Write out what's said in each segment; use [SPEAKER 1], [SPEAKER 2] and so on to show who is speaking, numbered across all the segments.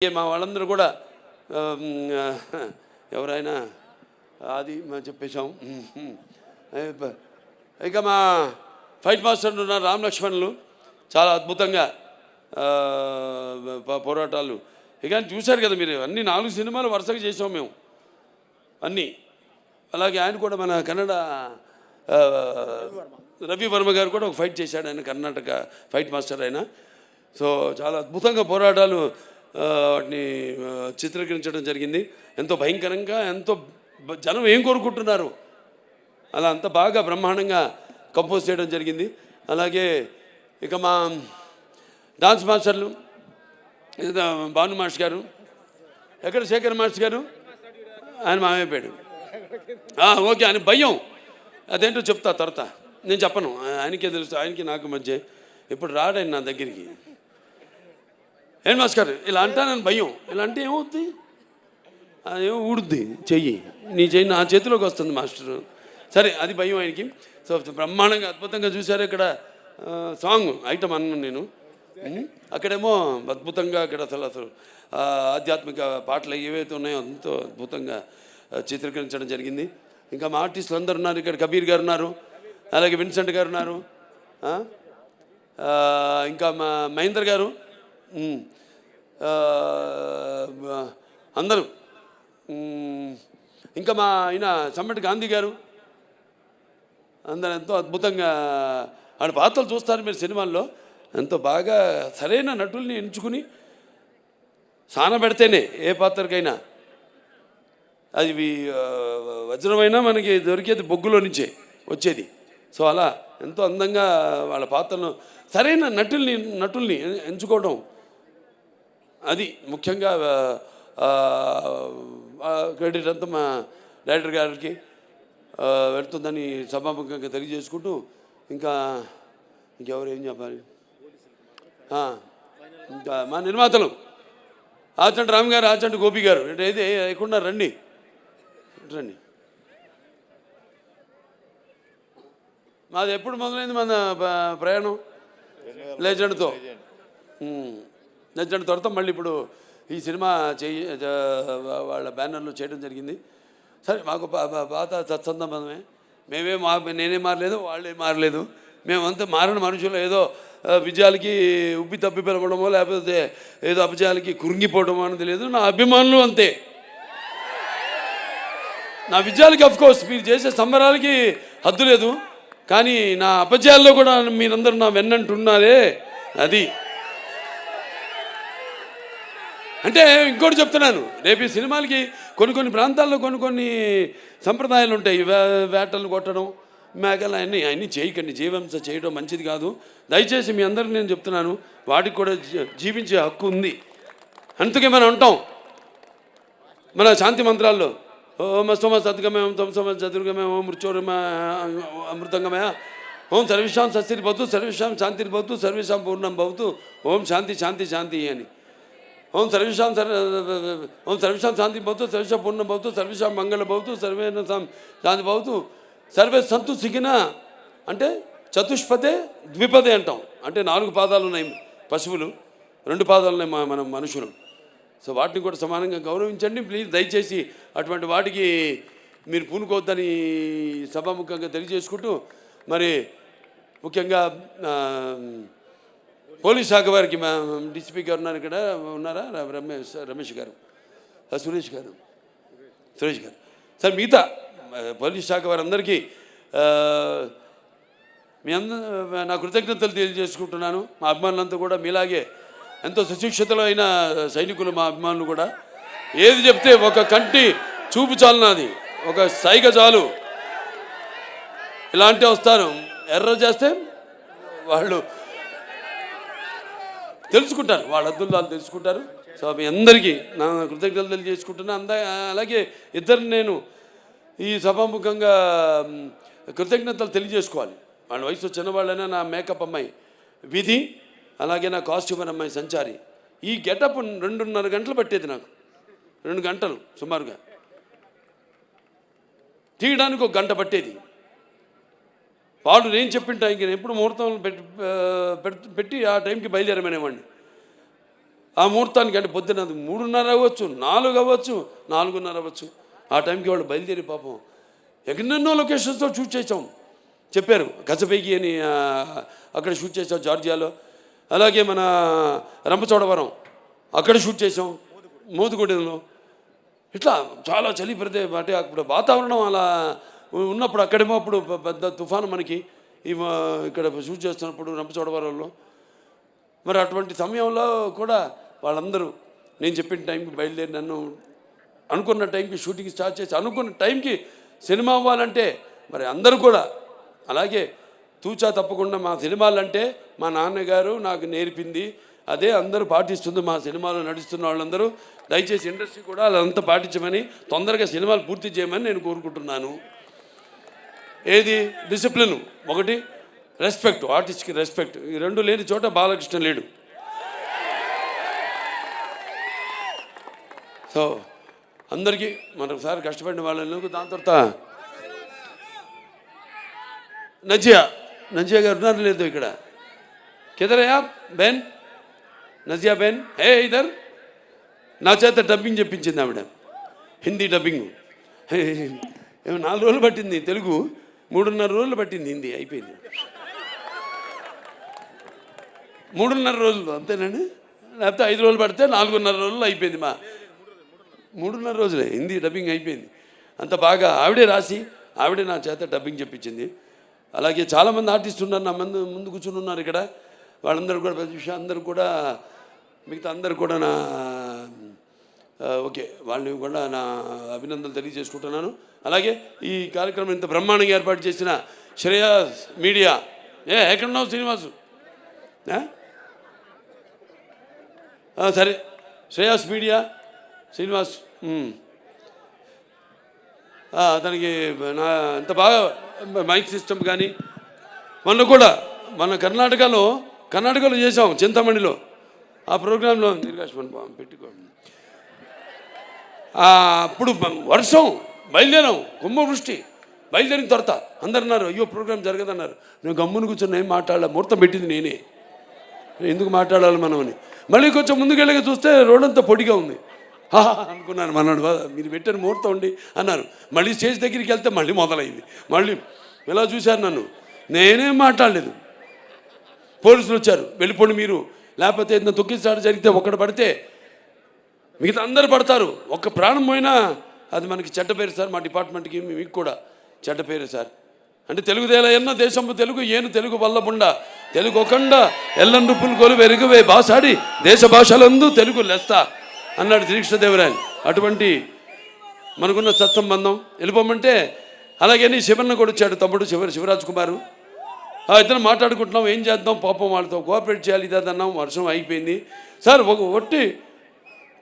[SPEAKER 1] మా వాళ్ళందరూ కూడా ఎవరైనా అది మనం చెప్పేశాం. ఇక మా ఫైట్ మాస్టర్లు ఉన్నారు రామ్ లక్ష్మణులు, చాలా అద్భుతంగా పోరాటాలు. ఇక చూశారు కదా మీరు, అన్ని 4 సినిమాలు వరుసగా చేసాం మేము అన్నీ. అలాగే ఆయన కూడా మన కన్నడ రవి వర్మ గారు కూడా ఒక ఫైట్ చేశాడు, ఆయన కర్ణాటక ఫైట్ మాస్టర్ ఆయన. సో చాలా అద్భుతంగా పోరాటాలు వాటిని చిత్రీకరించడం జరిగింది. ఎంతో భయంకరంగా, ఎంతో జనం ఏం కోరుకుంటున్నారు అలా అంత బాగా బ్రహ్మాండంగా కంపోజ్ చేయడం జరిగింది. అలాగే ఇక మా డాన్స్ మాస్టర్లు భాను మాస్టర్ గారు, ఎక్కడ శేఖర్ మాస్టర్ గారు, ఆయన మామైపోయాడు. ఓకే, ఆయన భయం అదేంటో చెప్తా తర్వాత, నేను చెప్పను, ఆయనకే తెలుసు, ఆయనకి నాకు మధ్య. ఇప్పుడు రాడాయన నా దగ్గరికి, ఏం మాస్టర్ ఇలా అంటానని భయం, ఇలా అంటే ఏమవుద్ది, అదేమో ఊడుద్ది చెయ్యి, నీ చెయ్యి నా చేతిలోకి వస్తుంది మాస్టరు. సరే, అది భయం ఆయనకి. సో బ్రహ్మాండంగా అద్భుతంగా చూశారు. ఇక్కడ సాంగ్ ఐటమ్ అన్నాను నేను, అక్కడేమో అద్భుతంగా అక్కడ అసలు ఆధ్యాత్మిక పాటలు ఏవైతే ఉన్నాయో ఎంతో అద్భుతంగా చిత్రీకరించడం జరిగింది. ఇంకా మా ఆర్టిస్టులు అందరు ఉన్నారు. ఇక్కడ కబీర్ గారు ఉన్నారు, అలాగే విన్సెంట్ గారు ఉన్నారు, ఇంకా మా మహేందర్ గారు, అందరూ, ఇంకా మా ఆయన సమ్మటి గాంధీ గారు, అందరూ ఎంతో అద్భుతంగా ఆడ పాత్రలు చూస్తారు మీరు సినిమాల్లో. ఎంతో బాగా సరైన నటుల్ని ఎంచుకుని సానబెడితేనే ఏ పాత్రకైనా అది వజ్రమైనా మనకి దొరికేది బొగ్గులో నుంచే వచ్చేది. సో అలా ఎంతో అందంగా వాళ్ళ పాత్రను సరైన నటుల్ని ఎంచుకోవడం, అది ముఖ్యంగా క్రెడిట్ అంతా మా డైరెక్టర్ గారికి వెళ్తుందని సభాముఖంగా తెలియజేసుకుంటూ, ఇంకెవరు ఏం చెప్పాలి, ఇంకా మా నిర్మాతలు ఆచంటి రామ్ గారు, ఆచంటి గోపి గారు, ఏది లేకుండా రండి. మాది ఎప్పుడు మొదలైంది మన ప్రయాణం? లెజెండ్తో. లెజెండ్ తర్వాత మళ్ళీ ఇప్పుడు ఈ సినిమా వాళ్ళ బ్యానర్లో చేయడం జరిగింది. సరే, మాకు పాత సత్సంబంధమే, నేనే మారలేదు, వాళ్ళే మారలేదు, మేమంతా మారిన మనుషులు. ఏదో విజయాలకి ఉబ్బి తప్పి పిలవడమో లేకపోతే ఏదో అపజయాలకి కురింగిపోవడమో అనేది లేదు. నా అభిమానులు అంతే. నా విజయాలకి అఫ్కోర్స్ మీరు చేసే సంబరాలకి హద్దు లేదు, కానీ నా అపజయాల్లో కూడా మీరందరూ నా వెన్నంటున్నారే, అది. అంటే ఇంకోటి చెప్తున్నాను, రేపు ఈ సినిమాలకి కొన్ని ప్రాంతాల్లో కొన్ని సంప్రదాయాలు ఉంటాయి. వేటలు కొట్టడం, మేకలు, అన్నీ చేయకండి. జీవహింస చేయడం మంచిది కాదు. దయచేసి మీ అందరికీ నేను చెప్తున్నాను, వాటికి కూడా జీవించే హక్కు ఉంది. అందుకే మనం ఉంటాం మన శాంతి మంత్రాల్లో, ఓం అస్తమ సద్గమయం తం సమ చతుర్గమయం ఓం మృత్యోర్మ అమృతంగమయ ఓం సర్వేషాం సస్తిర్భవతు సర్వేషాం శాంతిర్భవతు సర్వేషాం పూర్ణం భవతు ఓం శాంతి శాంతి శాంతి అని. ఓం సర్వేషాం శాంతి భవతు సర్వేషాం పూర్ణం భవతు సర్వేషాం మంగళ భవతు సర్వేణ శాంతి భవతు సర్వే సంతు సిగిన. అంటే చతుష్పదే ద్విపదే అంటాం, అంటే 4 పాదాలు ఉన్నాయి పశువులు, 2 పాదాలు ఉన్నాయి మనం మనుషులు. సో వాటిని కూడా సమానంగా గౌరవించండి ప్లీజ్. దయచేసి అటువంటి వాటికి మీరు పూనుకోవద్దని సభాముఖంగా తెలియజేసుకుంటూ, మరి ముఖ్యంగా పోలీస్ శాఖ వారికి మా డిసిపి గారు ఉన్నారు, ఇక్కడ ఉన్నారా, రమేష్ గారు, సురేష్ గారు. సార్, మిగతా పోలీస్ శాఖ వారందరికీ నా కృతజ్ఞతలు తెలియజేసుకుంటున్నాను. మా అభిమానులంతా కూడా మీలాగే ఎంతో సుశిక్షితులు అయిన సైనికులు మా అభిమానులు కూడా. ఏది చెప్తే ఒక కంటి చూపు చాలు, నాది ఒక సైగ చాలు, ఇలాంటి వస్తారు. ఎర్ర చేస్తే వాళ్ళు తెలుసుకుంటారు, వాళ్ళ అద్దులు వాళ్ళు తెలుసుకుంటారు. సో మీ అందరికీ నా కృతజ్ఞతలు తెలియజేసుకుంటున్నాను. అలాగే ఇద్దరిని నేను ఈ సభాముఖంగా కృతజ్ఞతలు తెలియజేసుకోవాలి. వాళ్ళ వయసు చిన్నవాళ్ళైనా నా మేకప్ అమ్మాయి విధి, అలాగే నా కాస్ట్యూమర్ అమ్మాయి సంచారి. ఈ గెటప్ 2.5 గంటలు పట్టేది నాకు, 2 గంటలు సుమారుగా తీయడానికి, 1 గంట పట్టేది. వాడు నేను చెప్పింటా ఇంక ఎప్పుడు ముహూర్తం పెట్టి ఆ టైంకి బయలుదేరమనేవాడిని. ఆ ముహూర్తానికి అంటే పొద్దున్న 3:30 అవ్వచ్చు, 4 అవ్వచ్చు, 4:30 అవ్వచ్చు. ఆ టైంకి వాళ్ళు బయలుదేరి పాపం ఎన్నెన్నో లొకేషన్స్తో షూట్ చేసాం. చెప్పారు గజపేగి అని అక్కడ షూట్ చేసాం జార్జియాలో. అలాగే మన రంపచోడవరం అక్కడ షూట్ చేసాం, మోదుగూడెంలో. ఇట్లా చాలా చలి అంటే అప్పుడు వాతావరణం అలా ఉన్నప్పుడు అక్కడేమో అప్పుడు పెద్ద తుఫాను మనకి ఇక్కడ షూట్ చేస్తున్నప్పుడు రంపచోడవరంలో. మరి అటువంటి సమయంలో కూడా వాళ్ళందరూ నేను చెప్పిన టైంకి బయలుదేరి నన్ను అనుకున్న టైంకి షూటింగ్ స్టార్ట్ చేసి అనుకున్న టైంకి సినిమా అవ్వాలంటే మరి అందరూ కూడా అలాగే తూచా తప్పకుండా మా సినిమాలంటే మా నాన్నగారు నాకు నేర్పింది అదే అందరూ పాటిస్తుంది. మా సినిమాలో నడుస్తున్న వాళ్ళందరూ దయచేసి ఇండస్ట్రీ కూడా అదంతా పాటించమని, తొందరగా సినిమాలు పూర్తి చేయమని నేను కోరుకుంటున్నాను. ఏది డిసిప్లిన్, ఒకటి రెస్పెక్ట్, ఆర్టిస్ట్కి రెస్పెక్ట్, ఈ రెండు లేని చోట బాలకృష్ణ లేడు. సో అందరికీ మరొకసారి కష్టపడిన వాళ్ళకు. దాని తర్వాత నజియా గారు ఉన్నారు లేదు ఇక్కడ, కిదరయా బెన్, నజియా బెన్ హే ఇదర్. నా చేత డబ్బింగ్ చెప్పించింది ఆవిడ, హిందీ డబ్బింగ్. 4 రోజులు పట్టింది తెలుగు, 3.5 రోజులు పట్టింది హిందీ, అయిపోయింది. 3.5 రోజులు అంతేనండి, లేకపోతే 5 రోజులు పడితే 4.5 రోజులు అయిపోయింది. 3.5 రోజులే హిందీ డబ్బింగ్ అయిపోయింది. అంత బాగా ఆవిడే రాసి ఆవిడే నా చేత డబ్బింగ్ చెప్పించింది. అలాగే చాలామంది ఆర్టిస్టులు ఉన్నారు నా ముందు కూర్చుని ఉన్నారు ఇక్కడ. వాళ్ళందరూ కూడా ప్రతి విషయం అందరూ కూడా మిగతా అందరూ కూడా నా ఓకే వాళ్ళని కూడా నా అభినందనలు తెలియజేసుకుంటున్నాను. అలాగే ఈ కార్యక్రమం ఇంత బ్రహ్మాండంగా ఏర్పాటు చేసిన శ్రేయాస్ మీడియా, ఎక్కడున్నావు శ్రీనివాసు? సరే, శ్రేయాస్ మీడియా శ్రీనివాస్, అతనికి నా ఎంత బాగా మైక్ సిస్టమ్ కానీ, మొన్న కూడా మన కర్ణాటకలో చేసాం చింతమణిలో. ఆ ప్రోగ్రాంలో నిర్గాషమని పెట్టుకో. అప్పుడు వర్షం, బయలుదేరాం, కుంభవృష్టి, బయలుదేరిన తర్వాత అందరు అన్నారు అయ్యో ప్రోగ్రాం జరగదన్నారు. నేను గమ్మును కూర్చొని ఏం మాట్లాడాలి, ముహూర్తం పెట్టింది నేనే, ఎందుకు మాట్లాడాలి మనం అని. మళ్ళీ కొంచెం ముందుకెళ్ళగా చూస్తే రోడ్డంతా పొడిగా ఉంది. అనుకున్నాను, మన్నాడు మీరు పెట్టిన ముహూర్తం ఉండి అన్నారు. మళ్ళీ స్టేజ్ దగ్గరికి వెళ్తే మళ్ళీ మొదలైంది. మళ్ళీ ఇలా చూశారు నన్ను, నేనేం మాట్లాడలేదు. పోలీసులు వచ్చారు, వెళ్ళిపోండి మీరు, లేకపోతే ఏదైనా తొక్కిసాడు జరిగితే ఒక్కడు పడితే మిగతా అందరూ పడతారు, ఒక్క ప్రాణం పోయినా అది మనకి చెడ్డ పేరు సార్, మా డిపార్ట్మెంట్కి మీకు కూడా చెడ్డ పేరు సార్. అంటే తెలుగుదేల ఎన్న దేశంపు తెలుగు ఏను తెలుగు వల్లబుండ తెలుగు ఒకండ ఎల్లండుపులు కొలు వెరుగువే భాషాడి దేశ భాషలందు తెలుగు లెస్త అన్నాడు శ్రీకృష్ణదేవరాయలు. అటువంటి మనకున్న సత్సంబంధం వెళ్ళిపోమంటే. అలాగే శివన్న కూడా వచ్చాడు, తమ్ముడు శివరాజ్ కుమారు. ఇద్దరు మాట్లాడుకుంటున్నాం, ఏం చేద్దాం పాపం వాళ్ళతో కోఆపరేట్ చేయాలి ఇదన్నాం. వర్షం అయిపోయింది సార్, ఒట్టి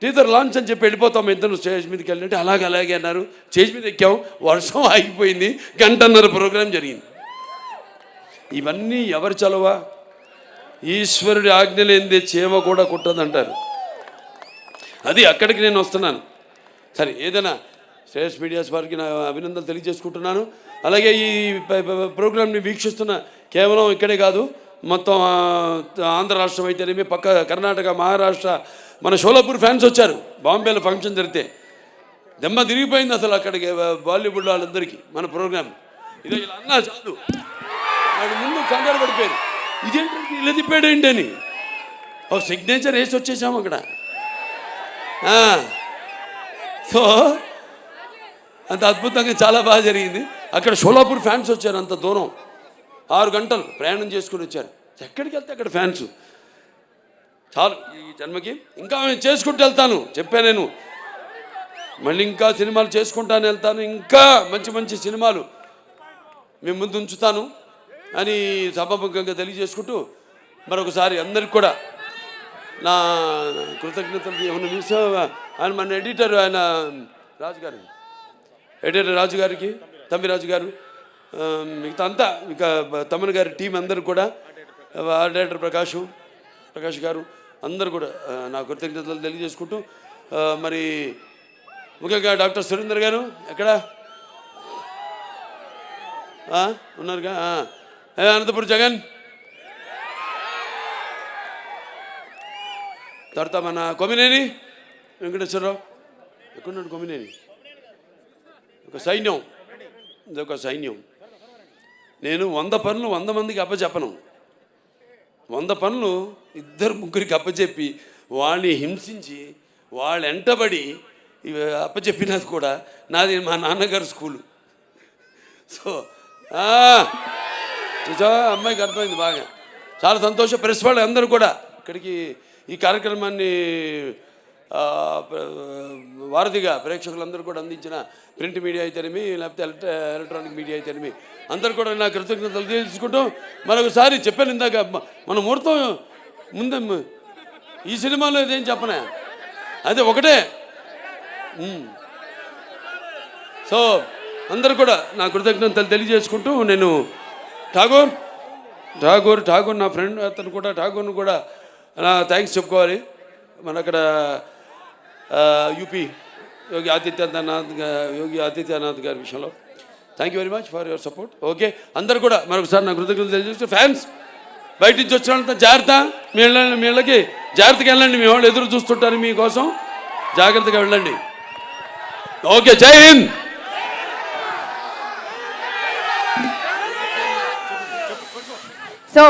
[SPEAKER 1] టీజర్ లాంచ్ అని చెప్పి వెళ్ళిపోతాం ఇద్దరు స్టేజ్ మీదకి వెళ్ళినట్టు. అలాగే అన్నారు. స్టేజ్ మీద ఎక్కాం, వర్షం ఆగిపోయింది, 1.5 ప్రోగ్రాం జరిగింది. ఇవన్నీ ఎవరు చలవా? ఈశ్వరుడి ఆజ్ఞ లేనిదే చేమ కూడా కుట్టదంటారు. అది అక్కడికి నేను వస్తున్నాను. సరే, ఏదైనా శ్రేయస్ మీడియాస్ వారికి నా అభినందనలు తెలియజేసుకుంటున్నాను. అలాగే ఈ ప్రోగ్రాంని వీక్షిస్తున్న కేవలం ఇక్కడే కాదు, మొత్తం ఆంధ్ర రాష్ట్రం అయితేనేమి, పక్క కర్ణాటక, మహారాష్ట్ర, మన షోలాపూర్ ఫ్యాన్స్ వచ్చారు. బాంబేలో ఫంక్షన్ జరిగితే దెమ్మ తిరిగిపోయింది అసలు అక్కడికి బాలీవుడ్ వాళ్ళందరికీ మన ప్రోగ్రాం. ఇదో ఇలా అన్నా చాలు, వాడు ముందు కంగారు పడిపోయారు, ఇదేంటి ఇలా తిప్పాడు ఏంటి అని. ఒక సిగ్నేచర్ వేసి వచ్చేసాము అక్కడ. సో అంత అద్భుతంగా చాలా బాగా జరిగింది. అక్కడ షోలాపూర్ ఫ్యాన్స్ వచ్చారు, అంత దూరం 6 గంటలు ప్రయాణం చేసుకుని వచ్చారు. ఎక్కడికి వెళ్తే అక్కడ ఫ్యాన్స్. చాలు ఈ జన్మకి, ఇంకా నేను చేసుకుంటూ వెళ్తాను చెప్పా నేను, మళ్ళీ ఇంకా సినిమాలు చేసుకుంటాను వెళ్తాను, ఇంకా మంచి మంచి సినిమాలు మేము ముందు ఉంచుతాను అని సభాముఖంగా తెలియజేసుకుంటూ మరొకసారి అందరికి కూడా నా కృతజ్ఞతలు. ఏమన్నా చూసా ఆయన మన ఎడిటర్, ఆయన రాజుగారు, ఎడిటర్ రాజుగారికి, తమ్మిరాజు గారు, మిగతా అంతా ఇక తమ్మన్ గారి టీం అందరూ కూడా, డైరెక్టర్ ప్రకాష్ గారు అందరూ కూడా నా కృతజ్ఞతలు తెలియజేసుకుంటూ, మరి ముఖ్యంగా డాక్టర్ సురేందర్ గారు ఎక్కడ ఉన్నారుగా, అనంతపురం జగన్, తర్వాత మన కొమినేని వెంకటేశ్వరరావు, ఎక్కడున్నాడు కొమినేని? ఒక సైన్యం, ఇదొక సైన్యం. నేను 100 పనులు 100 మందికి అప్పచెప్పను. 100 పనులు 2-3 అప్పచెప్పి వాళ్ళని హింసించి వాళ్ళు వెంటబడి ఇవి అప్పచెప్పినది కూడా నాది మా నాన్నగారు స్కూలు. సో చూసా, అమ్మాయికి అర్థమైంది బాగా. చాలా సంతోషం. ప్రెస్ వాళ్ళు అందరూ కూడా ఇక్కడికి ఈ కార్యక్రమాన్ని వారధిగా ప్రేక్షకులందరూ కూడా అందించిన ప్రింట్ మీడియా అయితేనేమి, లేకపోతే ఎలక్ట్రానిక్ మీడియా అయితేనేమి, అందరూ కూడా నా కృతజ్ఞతలు తెలుసుకుంటూ మరొకసారి చెప్పాను ఇందాక, మన ముహూర్తం ముందే ఈ సినిమాలో ఇదేం చెప్పనా, అదే ఒకటే. సో అందరూ కూడా నా కృతజ్ఞతలు తెలియజేసుకుంటూ నేను ఠాగూర్ నా ఫ్రెండ్, అతను కూడా ఠాగూర్ను కూడా నా థ్యాంక్స్ చెప్పుకోవాలి. మన అక్కడ యూపీ యోగి ఆదిత్యనాథ్ గారి విషయంలో thank you very much for your support. Okay, అందరు కూడా మరొకసారి నా కృతజ్ఞతలు తెలియజేస్తూ, ఫ్యాన్స్ బయట నుంచి వచ్చిన వాళ్ళంతా జాగ్రత్త, మీ ఇళ్ళకి జాగ్రత్తగా వెళ్ళండి. మీ వాళ్ళు ఎదురు చూస్తుంటారు మీకోసం, జాగ్రత్తగా వెళ్ళండి. ఓకే, జై హింద్.
[SPEAKER 2] So